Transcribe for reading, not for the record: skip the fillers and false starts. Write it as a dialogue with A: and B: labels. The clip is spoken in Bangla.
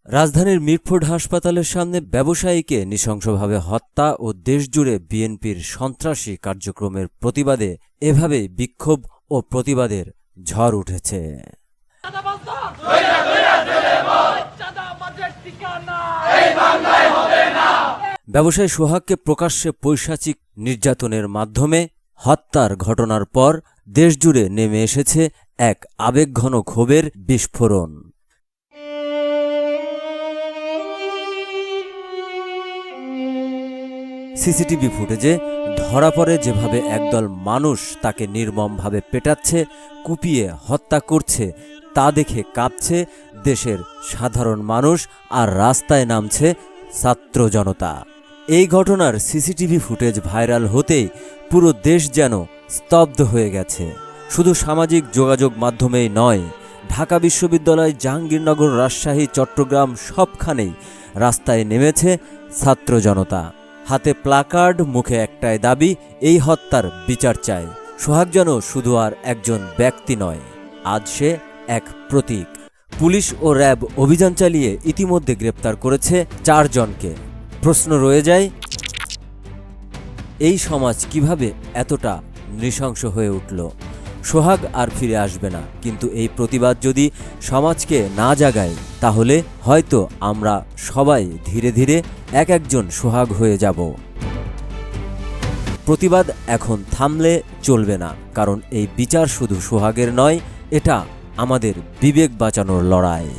A: রাজধানীর মিরপুর হাসপাতালের সামনে ব্যবসায়ীকে নৃশংসভাবে হত্যা ও দেশজুড়ে বিএনপির সন্ত্রাসী কার্যক্রমের প্রতিবাদে এভাবেই বিক্ষোভ ও প্রতিবাদের ঝড় উঠেছে। ব্যবসায়ী সোহাগকে প্রকাশ্যে পৈশাচিক নির্যাতনের মাধ্যমে হত্যার ঘটনার পর দেশজুড়ে নেমে এসেছে এক আবেগঘন ক্ষোভের বিস্ফোরণ। সিসিটিভি ফুটেজে ধরা পড়ে যেভাবে একদল মানুষ তাকে নির্মমভাবে পেটাচ্ছে, কুপিয়ে হত্যা করছে, তা দেখে কাঁপছে দেশের সাধারণ মানুষ আর রাস্তায় নামছে ছাত্র জনতা। এই ঘটনার সিসিটিভি ফুটেজ ভাইরাল হতেই পুরো দেশ যেন স্তব্ধ হয়ে গেছে। শুধু সামাজিক যোগাযোগ মাধ্যমেই নয়, ঢাকা বিশ্ববিদ্যালয়, জাহাঙ্গীরনগর, রাজশাহী, চট্টগ্রাম সবখানেই রাস্তায় নেমেছে ছাত্র জনতা। হাতে প্লাকার্ড, মুখে একটাই দাবি, এই হত্যার বিচার চায়। সোহাগ যেন শুধু আর একজন ব্যক্তি নয়, আজ সে এক প্রতীক। পুলিশ ও র্যাব অভিযান চালিয়ে ইতিমধ্যে গ্রেপ্তার করেছে 4 জনকে। প্রশ্ন রয়ে যায়, এই সমাজ কিভাবে এতটা নৃশংস হয়ে উঠল? সোহাগ আর ফিরে আসবে না, কিন্তু এই প্রতিবাদ যদি সমাজকে না জাগায়, তাহলে হয়তো আমরা সবাই ধীরে ধীরে এক একজন সোহাগ হয়ে যাব। প্রতিবাদ এখন থামলে চলবে না, কারণ এই বিচার শুধু সোহাগের নয়, এটা আমাদের বিবেক বাঁচানোর লড়াই।